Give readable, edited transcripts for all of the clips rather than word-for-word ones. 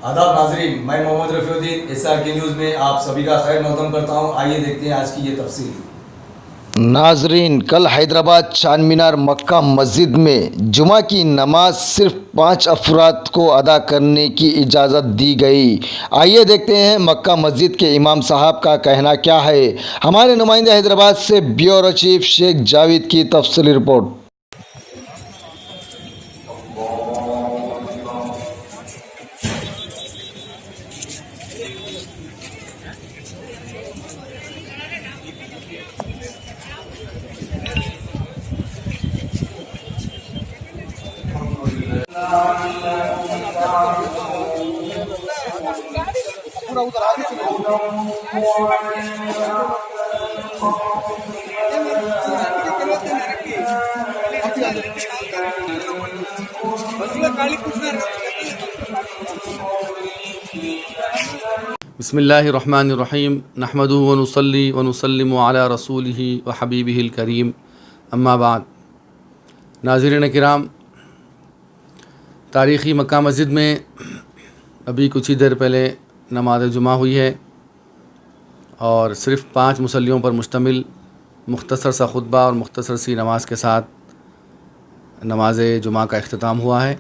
آداب ناظرین، میں محمد رفیع الدین SRK نیوز میں آپ سبھی کا خیر مقدم کرتا ہوں۔ آئیے دیکھتے ہیں آج کی یہ تفصیل۔ ناظرین، کل حیدرآباد چار مینار مکہ مسجد میں جمعہ کی نماز صرف 5 افراد کو ادا کرنے کی اجازت دی گئی۔ آئیے دیکھتے ہیں مکہ مسجد کے امام صاحب کا کہنا کیا ہے۔ ہمارے نمائندہ حیدرآباد سے بیورو چیف شیخ جاوید کی تفصیلی رپورٹ۔ بسم اللہ الرحمن الرحیم، نحمدہ ونصلی ونسلم علی رسولہ وحبیبہ الکریم، اما بعد۔ ناظرین کرام، تاریخی مکہ مسجد میں ابھی کچھ ہی دیر پہلے نماز جمعہ ہوئی ہے اور صرف 5 مصلیوں پر مشتمل مختصر سا خطبہ اور مختصر سی نماز کے ساتھ نماز جمعہ کا اختتام ہوا ہے۔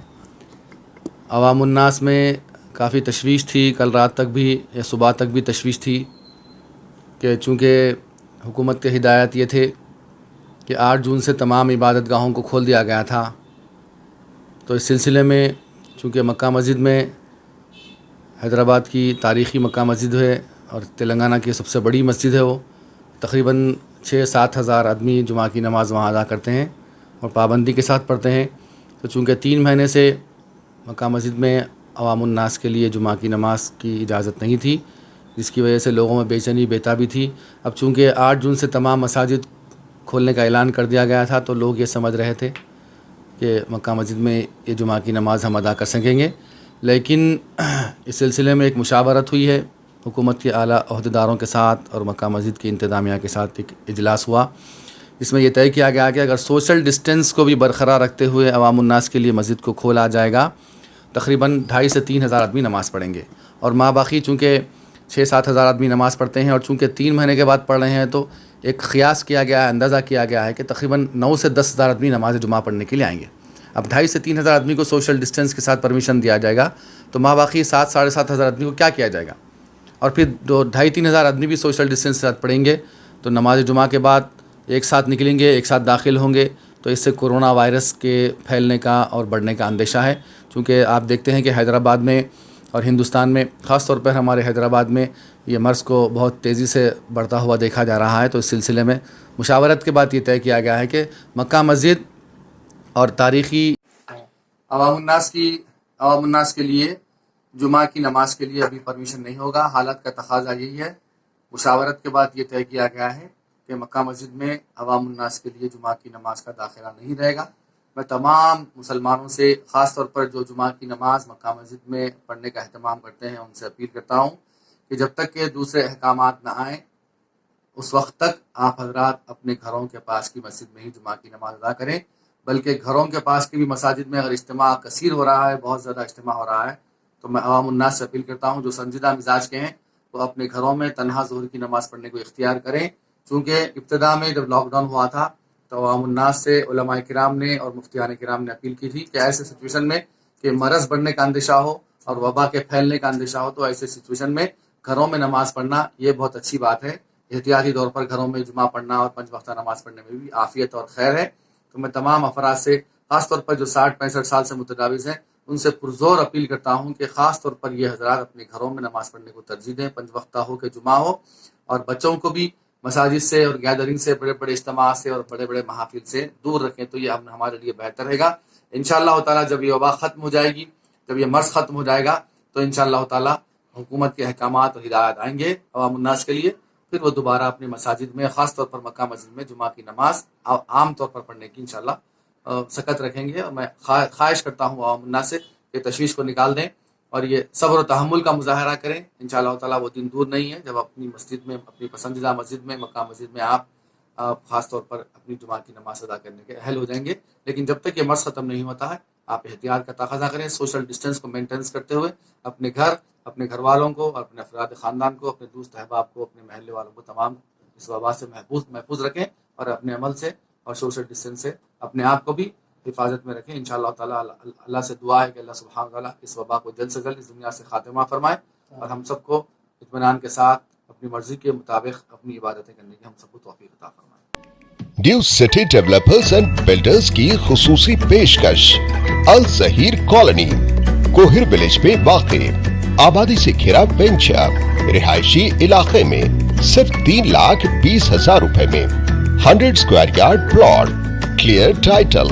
عوام الناس میں کافی تشویش تھی، کل رات تک بھی یا صبح تک بھی تشویش تھی کہ چونکہ حکومت کے ہدایت یہ تھے کہ 8 جون سے تمام عبادت گاہوں کو کھول دیا گیا تھا، تو اس سلسلے میں چونکہ مکہ مسجد میں حیدرآباد کی تاریخی مکہ مسجد ہے اور تلنگانہ کی سب سے بڑی مسجد ہے، وہ تقریباً 6-7 ہزار آدمی جمعہ کی نماز وہاں ادا کرتے ہیں اور پابندی کے ساتھ پڑھتے ہیں۔ تو چونکہ 3 مہینے سے مکہ مسجد میں عوام الناس کے لیے جمعہ کی نماز کی اجازت نہیں تھی، جس کی وجہ سے لوگوں میں بے چینی بےتابی تھی۔ اب چونکہ 8 جون سے تمام مساجد کھولنے کا اعلان کر دیا گیا تھا، تو لوگ یہ سمجھ رہے تھے کہ مکہ مسجد میں یہ جمعہ کی نماز ہم ادا کر سکیں گے، لیکن اس سلسلے میں ایک مشاورت ہوئی ہے حکومت کے اعلیٰ عہدیداروں کے ساتھ اور مکہ مسجد کی انتظامیہ کے ساتھ ایک اجلاس ہوا۔ اس میں یہ طے کیا گیا کہ اگر سوشل ڈسٹینس کو بھی برقرار رکھتے ہوئے عوام الناس کے لیے مسجد کو کھولا جائے گا، تقریباً 2.5 سے 3 ہزار آدمی نماز پڑھیں گے، اور ماں باقی چونکہ 6-7 ہزار آدمی نماز پڑھتے ہیں اور چونکہ 3 مہینے کے بعد پڑھ رہے ہیں، تو ایک قیاس کیا گیا ہے، اندازہ کیا گیا ہے کہ تقریباً 9 سے 10 ہزار آدمی نماز جمعہ پڑھنے کے لیے آئیں گے۔ اب 2.5 سے 3 ہزار آدمی کو سوشل ڈسٹینس کے ساتھ پرمیشن دیا جائے گا، تو ماں باقی 7-7.5 ہزار آدمی کو کیا کیا جائے گا، اور پھر 2.5-3 ہزار آدمی بھی سوشل ڈسٹینس کے ساتھ پڑھیں گے، تو نماز جمعہ کے بعد ایک ساتھ نکلیں گے، ایک ساتھ داخل ہوں گے، تو اس سے کورونا وائرس کے پھیلنے کا اور بڑھنے کا اندیشہ ہے۔ چونکہ آپ دیکھتے ہیں کہ حیدرآباد میں اور ہندوستان میں، خاص طور پر ہمارے حیدرآباد میں یہ مرض کو بہت تیزی سے بڑھتا ہوا دیکھا جا رہا ہے، تو اس سلسلے میں مشاورت کے بعد یہ طے کیا گیا ہے کہ مکہ مسجد اور تاریخی عوام الناس کے لیے جمعہ کی نماز کے لیے ابھی پرمیشن نہیں ہوگا۔ حالت کا تقاضا یہی ہے۔ مشاورت کے بعد یہ طے کیا گیا ہے کہ مکہ مسجد میں عوام الناس کے لیے جمعہ کی نماز کا داخلہ نہیں رہے گا۔ میں تمام مسلمانوں سے، خاص طور پر جو جمعہ کی نماز مکہ مسجد میں پڑھنے کا اہتمام کرتے ہیں، ان سے اپیل کرتا ہوں کہ جب تک کہ دوسرے احکامات نہ آئیں، اس وقت تک آپ حضرات اپنے گھروں کے پاس کی مسجد میں ہی جمعہ کی نماز ادا کریں، بلکہ گھروں کے پاس کی بھی مساجد میں اگر اجتماع کثیر ہو رہا ہے، بہت زیادہ اجتماع ہو رہا ہے، تو میں عوام الناس سے اپیل کرتا ہوں جو سنجیدہ مزاج کے ہیں وہ اپنے گھروں میں تنہا ظہر کی نماز پڑھنے کو اختیار کریں۔ چونکہ ابتدا میں جب لاک ڈاؤن ہوا تھا تو عوام الناس سے علماء کرام نے اور مفتیان کرام نے اپیل کی تھی کہ ایسے سچویشن میں کہ مرض بڑھنے کا اندیشہ ہو اور وبا کے پھیلنے کا اندیشہ ہو، تو ایسے سچویشن میں گھروں میں نماز پڑھنا یہ بہت اچھی بات ہے۔ احتیاطی طور پر گھروں میں جمعہ پڑھنا اور 5 وقتہ نماز پڑھنے میں بھی عافیت اور خیر ہے۔ تو میں تمام افراد سے، خاص طور پر جو 60-65 سال سے متجاوز ہیں، ان سے پرزور اپیل کرتا ہوں کہ خاص طور پر یہ حضرات اپنے گھروں میں نماز پڑھنے کو ترجیح دیں، 5 وقتہ ہو کہ جمعہ ہو، اور بچوں کو بھی مساجد سے اور گیدرنگ سے، بڑے بڑے اجتماع سے اور بڑے بڑے محافل سے دور رکھیں، تو یہ ہمارے لیے بہتر رہے گا۔ انشاءاللہ تعالیٰ جب یہ وبا ختم ہو جائے گی، جب یہ مرض ختم ہو جائے گا، تو انشاءاللہ تعالیٰ حکومت کے احکامات اور ہدایات آئیں گے عوام الناس کے لیے، پھر وہ دوبارہ اپنی مساجد میں، خاص طور پر مکہ مسجد میں جمعہ کی نماز عام طور پر پڑھنے کی انشاءاللہ سکت رکھیں گے۔ اور میں خواہش کرتا ہوں عوام الناس سے کہ تشویش کو نکال دیں اور یہ صبر و تحمل کا مظاہرہ کریں۔ انشاءاللہ تعالیٰ وہ دن دور نہیں ہے جب اپنی مسجد میں، اپنی پسندیدہ مسجد میں، مکہ مسجد میں آپ خاص طور پر اپنی جمعہ کی نماز ادا کرنے کے اہل ہو جائیں گے۔ لیکن جب تک یہ مرض ختم نہیں ہوتا ہے، آپ احتیاط کا تقاضا کریں، سوشل ڈسٹینس کو مینٹینس کرتے ہوئے اپنے گھر، اپنے گھر والوں کو، اپنے افراد خاندان کو، اپنے دوست احباب کو، اپنے محلے والوں کو تمام اس وبا سے محفوظ رکھیں، اور اپنے عمل سے اور سوشل ڈسٹینس سے اپنے آپ کو بھی حفاظت میں رکھیں. انشاءاللہ تعالیٰ اللہ سے دعا ہے کہ اللہ سبحانہ وتعالیٰ اس وبا کو جلد سے جلد اس دنیا سے خاتمہ فرمائے، اور ہم سب کو اطمینان کے ساتھ اپنی مرضی کے مطابق اپنی عبادتیں کرنے کی ہم سب کو توفیق عطا فرمائے. Due city developers and builders کی خصوصی پیشکش. الظہیر کالونی کوہر ولیج میں واقع، آبادی سے گھرا وینچر رہائشی علاقے میں صرف 3,20,000 روپے میں 100 square yard plot, clear title,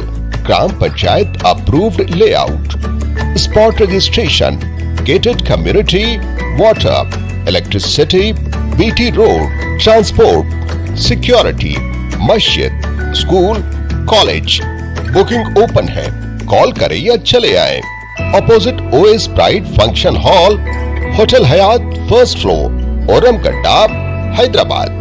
gram panchayat approved lay out, spot registration, gated community, water, electricity, BT road, transport, security, مسجد، اسکول، کالج. بکنگ اوپن ہے، کال کریں یا چلے آئیں. Opposite OS bright function hall, hotel حیات، فرسٹ فلور، اورم گڈا، حیدرآباد.